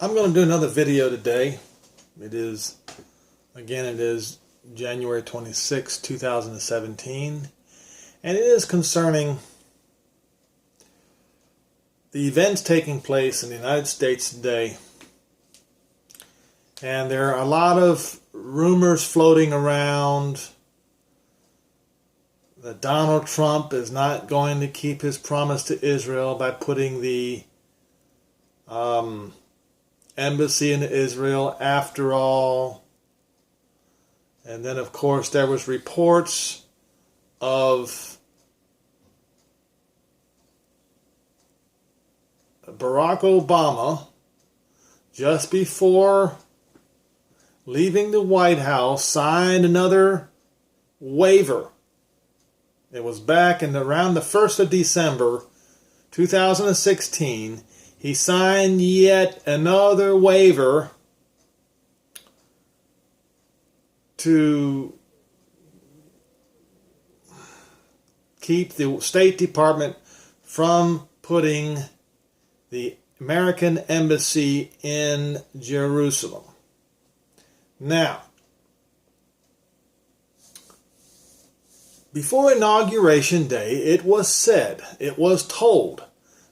I'm going to do another video today. It is January 26, 2017, and it is concerning the events taking place in the United States today. And there are a lot of rumors floating around that Donald Trump is not going to keep his promise to Israel by putting the embassy in Israel after all. And then, of course, there was reports of Barack Obama just before leaving the White House signed another waiver. It was back in around the 1st of December 2016. He signed yet another waiver to keep the State Department from putting the American embassy in Jerusalem. Now, before Inauguration Day, it was told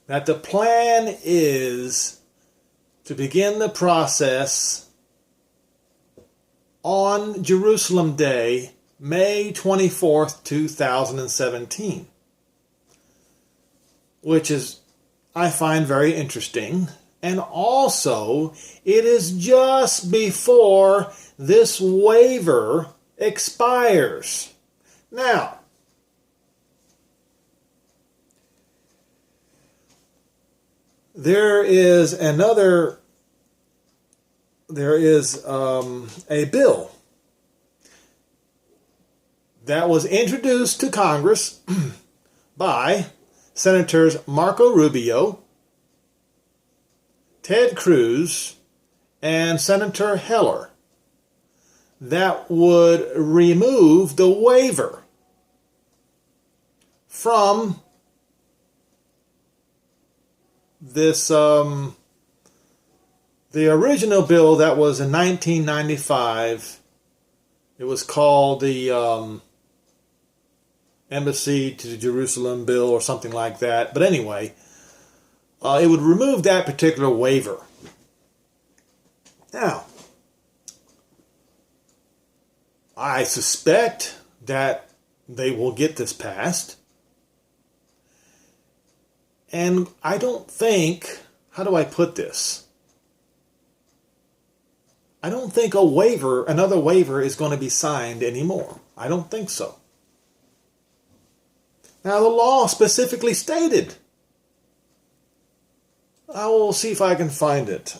that the plan is to begin the process on Jerusalem Day, May 24th, 2017, which is, I find, very interesting. And also, it is just before this waiver expires. Now, there is a bill that was introduced to Congress by Senators Marco Rubio, Ted Cruz, and Senator Heller that would remove the waiver from this, the original bill that was in 1995. It was called the Embassy to Jerusalem Bill or something like that. But anyway, it would remove that particular waiver. Now, I suspect that they will get this passed. And I don't think, how do I put this? I don't think another waiver is going to be signed anymore. I don't think so. Now, the law specifically stated, I will see if I can find it.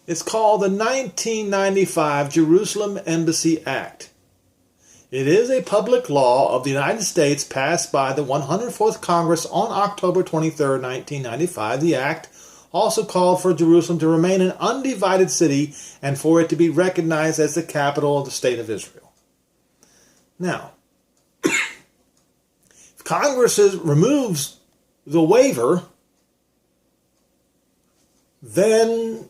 It's called the 1995 Jerusalem Embassy Act. It is a public law of the United States passed by the 104th Congress on October 23, 1995. The act also called for Jerusalem to remain an undivided city and for it to be recognized as the capital of the State of Israel. Now, if Congress removes the waiver, then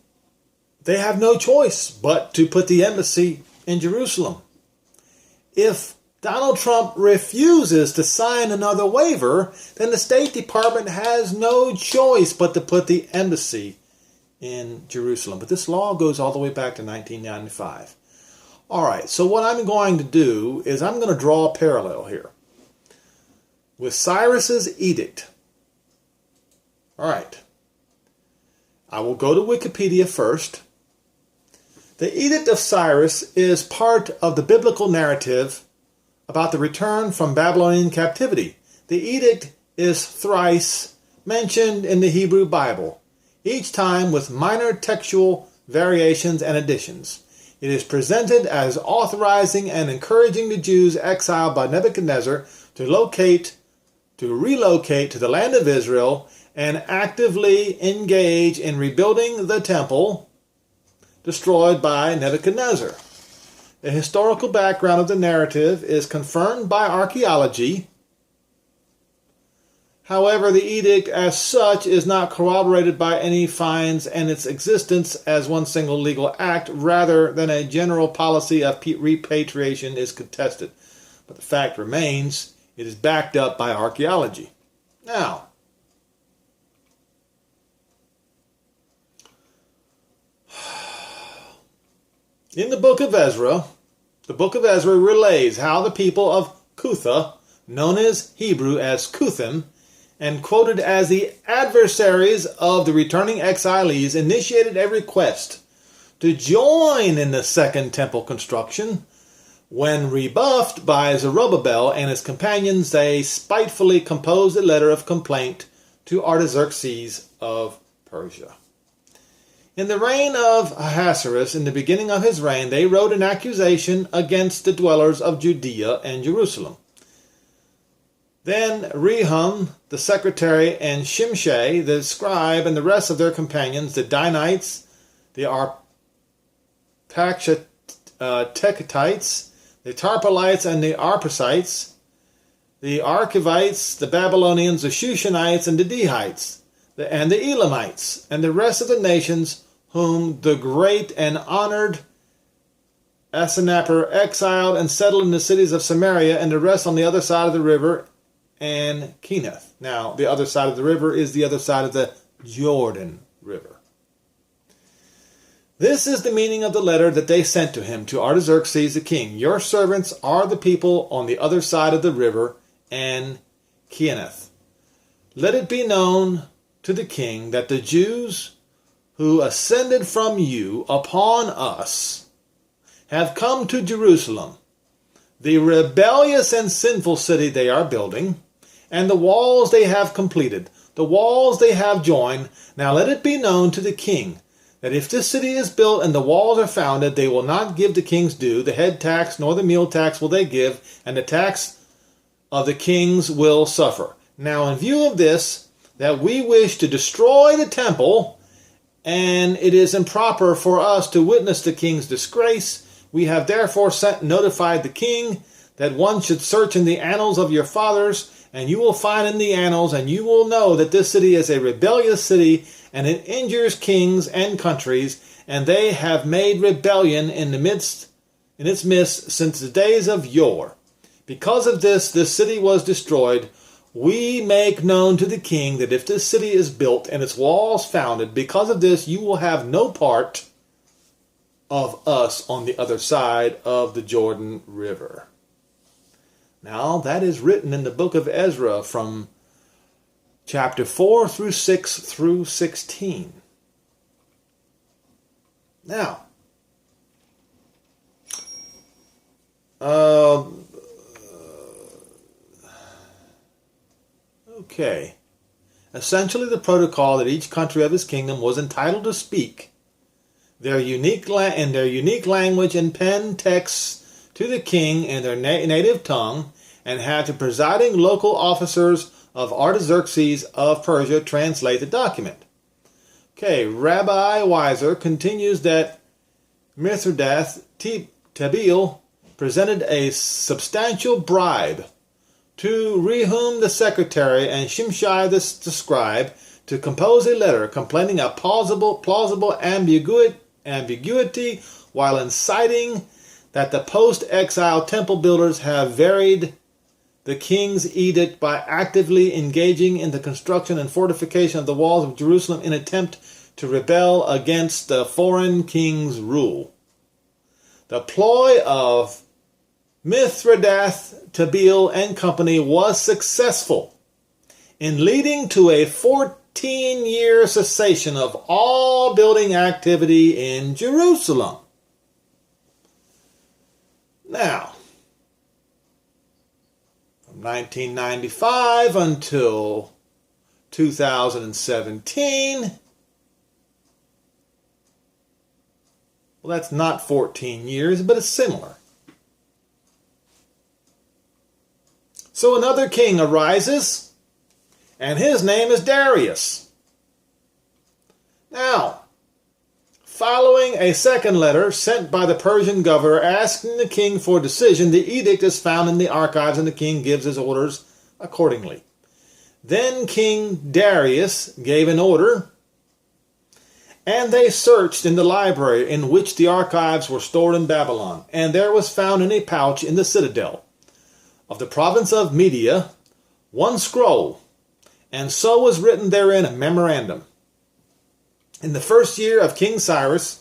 they have no choice but to put the embassy in Jerusalem. If Donald Trump refuses to sign another waiver, then the State Department has no choice but to put the embassy in Jerusalem. But this law goes all the way back to 1995. All right, so what I'm going to do is I'm going to draw a parallel here with Cyrus's edict. All right, I will go to Wikipedia first. The Edict of Cyrus is part of the biblical narrative about the return from Babylonian captivity. The edict is thrice mentioned in the Hebrew Bible, each time with minor textual variations and additions. It is presented as authorizing and encouraging the Jews exiled by Nebuchadnezzar to relocate to the land of Israel and actively engage in rebuilding the temple, destroyed by Nebuchadnezzar. The historical background of the narrative is confirmed by archaeology. However, the edict as such is not corroborated by any finds, and its existence as one single legal act rather than a general policy of repatriation is contested. But the fact remains, it is backed up by archaeology. Now, in the book of Ezra relays how the people of Cutha, known as Hebrew as Cuthim, and quoted as the adversaries of the returning exiles, initiated a request to join in the second temple construction. When rebuffed by Zerubbabel and his companions, they spitefully composed a letter of complaint to Artaxerxes of Persia. In the reign of Ahasuerus, in the beginning of his reign, they wrote an accusation against the dwellers of Judea and Jerusalem. Then Rehum, the secretary, and Shimshai, the scribe, and the rest of their companions, the Danites, the Arpachshatites, the Tarpalites, and the Arpasites, the Archivites, the Babylonians, the Shushanites, and the Dehites, and the Elamites, and the rest of the nations whom the great and honored Asanappar exiled and settled in the cities of Samaria, and the rest on the other side of the river, and Kenath. Now, the other side of the river is the other side of the Jordan River. This is the meaning of the letter that they sent to him, to Artaxerxes the king. Your servants are the people on the other side of the river, and Kenath. Let it be known to the king that the Jews who ascended from you upon us have come to Jerusalem, the rebellious and sinful city they are building, and the walls they have completed, the walls they have joined. Now let it be known to the king that if this city is built and the walls are founded, they will not give the king's due, the head tax nor the meal tax will they give, and the tax of the kings will suffer. Now in view of this, that we wish to destroy the temple, and it is improper for us to witness the king's disgrace, we have therefore notified the king that one should search in the annals of your fathers, and you will find in the annals, and you will know that this city is a rebellious city, and it injures kings and countries, and they have made rebellion in its midst since the days of yore. Because of this city was destroyed. We make known to the king that if this city is built and its walls founded, because of this you will have no part of us on the other side of the Jordan River. Now, that is written in the book of Ezra from chapter 4 through 6 through 16. Now, okay. Essentially, the protocol that each country of his kingdom was entitled to speak their unique language and pen texts to the king in their native tongue, and had the presiding local officers of Artaxerxes of Persia translate the document. Okay, Rabbi Weiser continues that Mithridates Tabeel presented a substantial bribe to Rehum the secretary and Shimshai the scribe to compose a letter complaining of plausible ambiguity while inciting that the post-exile temple builders have varied the king's edict by actively engaging in the construction and fortification of the walls of Jerusalem in attempt to rebel against the foreign king's rule. The ploy of Mithridates Tabeel and company was successful in leading to a 14-year cessation of all building activity in Jerusalem. Now, from 1995 until 2017, well, that's not 14 years, but it's similar. So another king arises, and his name is Darius. Now, following a second letter sent by the Persian governor asking the king for a decision, the edict is found in the archives, and the king gives his orders accordingly. Then King Darius gave an order, and they searched in the library in which the archives were stored in Babylon, and there was found in a pouch in the citadel of the province of Media one scroll, and so was written therein a memorandum. In the first year of King Cyrus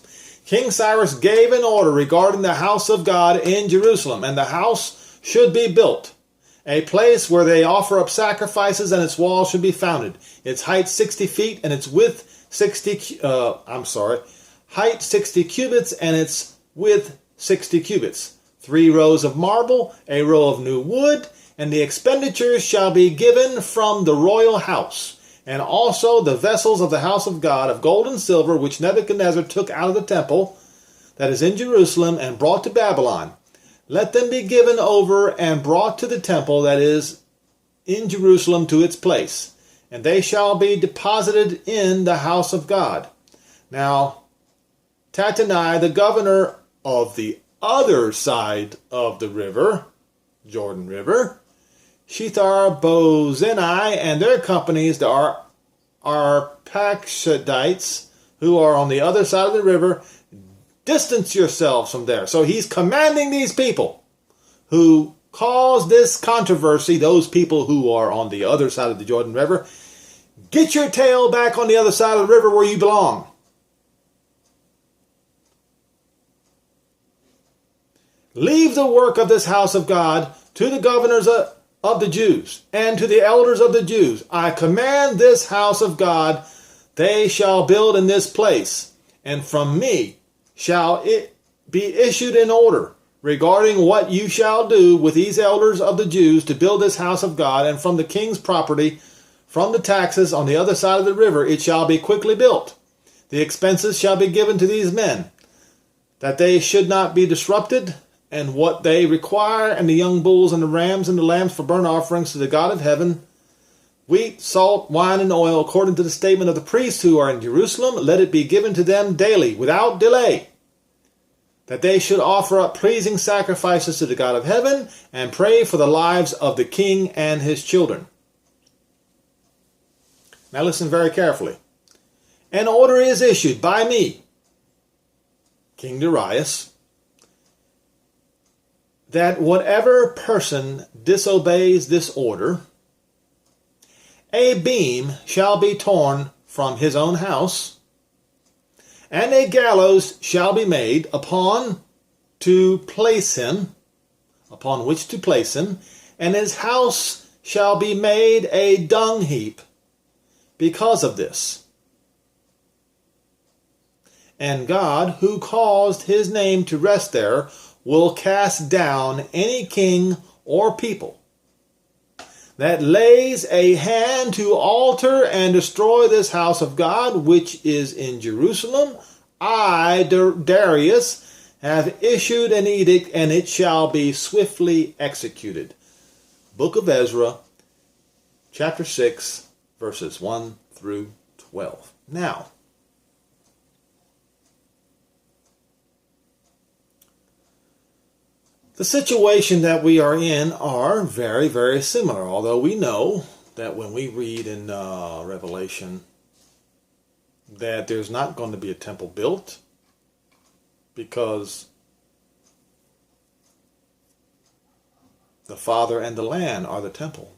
gave an order regarding the house of God in Jerusalem, and the house should be built, a place where they offer up sacrifices, and its walls should be founded, its height 60 feet, and its width height 60 cubits, and its width 60 cubits. 3 rows of marble, a row of new wood, and the expenditures shall be given from the royal house, and also the vessels of the house of God of gold and silver, which Nebuchadnezzar took out of the temple that is in Jerusalem and brought to Babylon. Let them be given over and brought to the temple that is in Jerusalem to its place, and they shall be deposited in the house of God. Now, Tattenai, the governor of the other side of the river, Jordan River, Shethar-bozenai, and their companies, the Arpachshadites, who are on the other side of the river, distance yourselves from there. So he's commanding these people who caused this controversy, those people who are on the other side of the Jordan River, get your tail back on the other side of the river where you belong. Leave the work of this house of God to the governors of the Jews and to the elders of the Jews. I command this house of God, they shall build in this place, and from me shall it be issued an order regarding what you shall do with these elders of the Jews to build this house of God, and from the king's property, from the taxes on the other side of the river, it shall be quickly built. The expenses shall be given to these men, that they should not be disrupted, and what they require, and the young bulls and the rams and the lambs for burnt offerings to the God of heaven, wheat, salt, wine, and oil, according to the statement of the priests who are in Jerusalem, let it be given to them daily, without delay, that they should offer up pleasing sacrifices to the God of heaven, and pray for the lives of the king and his children. Now listen very carefully. An order is issued by me, King Darius, that whatever person disobeys this order, a beam shall be torn from his own house, and a gallows shall be made upon which to place him, and his house shall be made a dung heap because of this. And God, who caused his name to rest there, will cast down any king or people that lays a hand to alter and destroy this house of God, which is in Jerusalem. I, Darius, have issued an edict, and it shall be swiftly executed. Book of Ezra, chapter 6, verses 1 through 12. Now, the situation that we are in are very, very similar, although we know that when we read in Revelation that there's not going to be a temple built because the Father and the Lamb are the temple.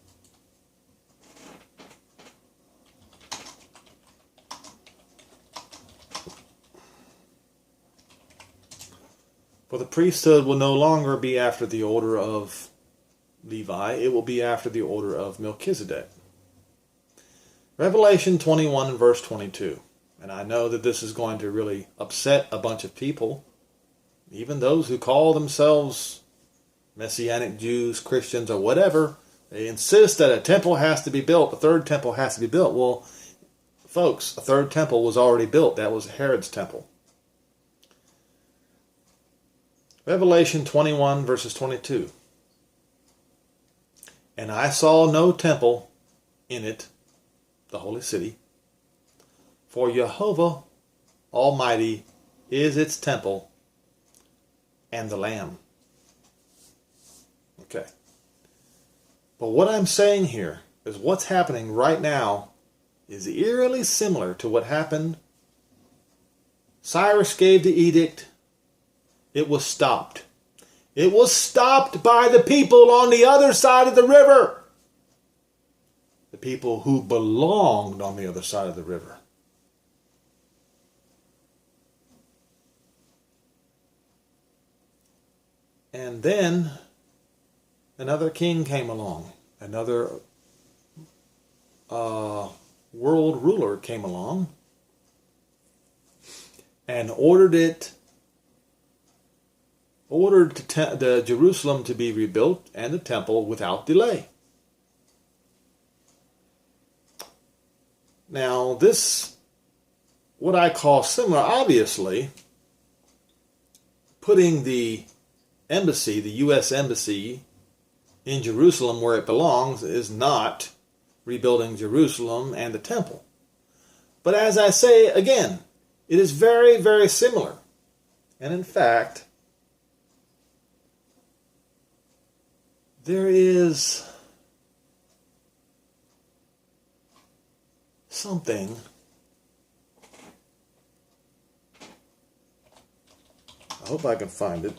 For the priesthood will no longer be after the order of Levi, it will be after the order of Melchizedek. Revelation 21 and verse 22. And I know that this is going to really upset a bunch of people, even those who call themselves Messianic Jews, Christians, or whatever. They insist that a temple has to be built, a third temple has to be built. Well, folks, a third temple was already built. That was Herod's temple. Revelation 21 verses 22. And I saw no temple in it, the holy city, for Jehovah Almighty is its temple and the Lamb. Okay. But what I'm saying here is what's happening right now is eerily similar to what happened. Cyrus gave the edict. It was stopped. It was stopped by the people on the other side of the river. The people who belonged on the other side of the river. And then another king came along. Another world ruler came along and ordered the Jerusalem to be rebuilt and the temple without delay. Now this, what I call similar, obviously, putting the embassy, the U.S. embassy in Jerusalem where it belongs, is not rebuilding Jerusalem and the temple. But as I say again, it is very, very similar. And in fact, there is something I hope I can find it.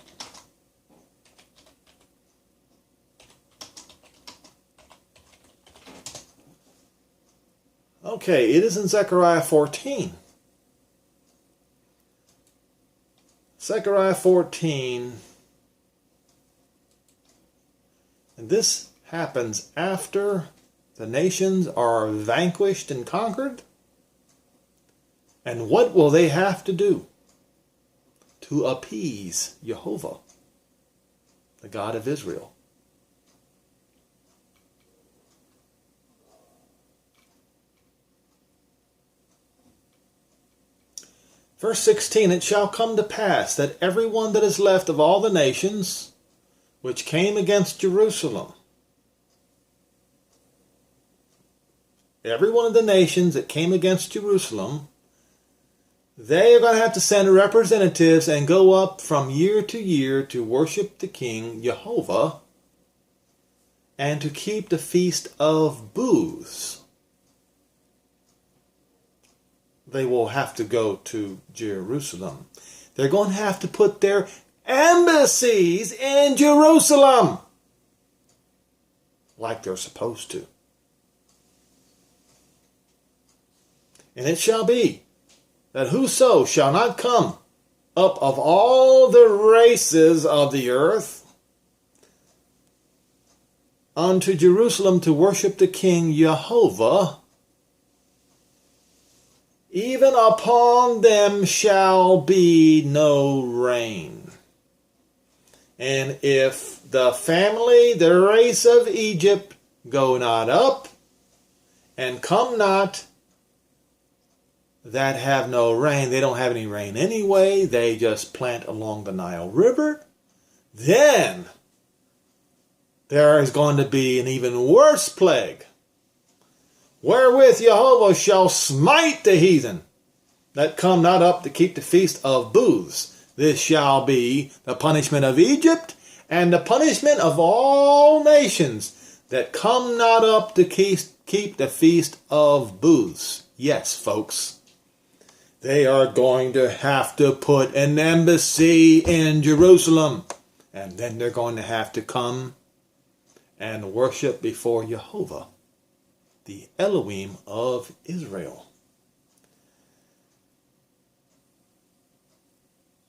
Okay, it is in Zechariah 14. Zechariah 14. And this happens after the nations are vanquished and conquered. And what will they have to do to appease Jehovah, the God of Israel? Verse 16, it shall come to pass that everyone that is left of all the nations which came against Jerusalem, every one of the nations that came against Jerusalem, they are going to have to send representatives and go up from year to year to worship the King Jehovah and to keep the Feast of Booths. They will have to go to Jerusalem. They're going to have to put their embassies in Jerusalem like they're supposed to. And it shall be that whoso shall not come up of all the races of the earth unto Jerusalem to worship the King Jehovah, even upon them shall be no rain. And if the family, the race of Egypt, go not up, and come not, that have no rain, they don't have any rain anyway, they just plant along the Nile River, then there is going to be an even worse plague, wherewith Jehovah shall smite the heathen that come not up to keep the Feast of Booths. This shall be the punishment of Egypt and the punishment of all nations that come not up to keep the Feast of Booths. Yes, folks, they are going to have to put an embassy in Jerusalem, and then they're going to have to come and worship before Jehovah, the Elohim of Israel.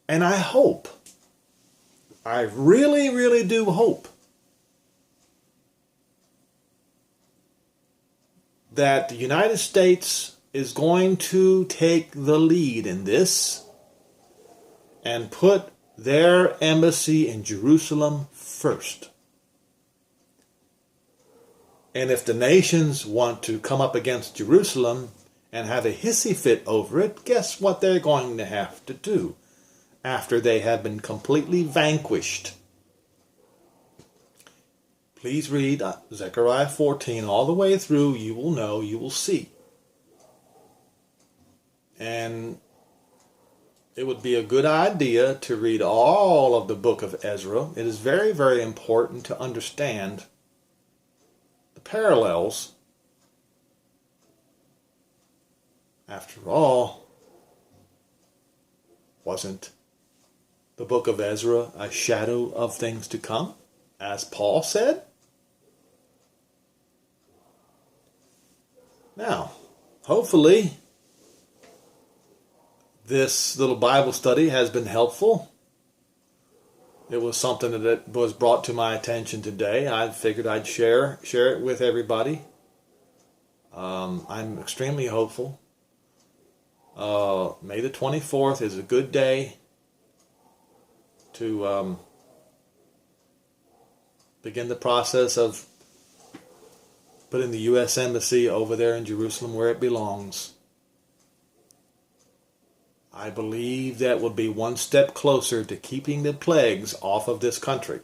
And I hope, I really, really do hope, that the United States is going to take the lead in this and put their embassy in Jerusalem first. And if the nations want to come up against Jerusalem and have a hissy fit over it, guess what they're going to have to do after they have been completely vanquished? Please read Zechariah 14 all the way through. You will know, you will see. And it would be a good idea to read all of the book of Ezra. It is very, very important to understand the parallels. After all, wasn't the book of Ezra a shadow of things to come, as Paul said? Now, hopefully, this little Bible study has been helpful. It was something that was brought to my attention today. I figured I'd share it with everybody. I'm extremely hopeful. May the 24th is a good day to begin the process of putting the U.S. Embassy over there in Jerusalem where it belongs. I believe that would be one step closer to keeping the plagues off of this country.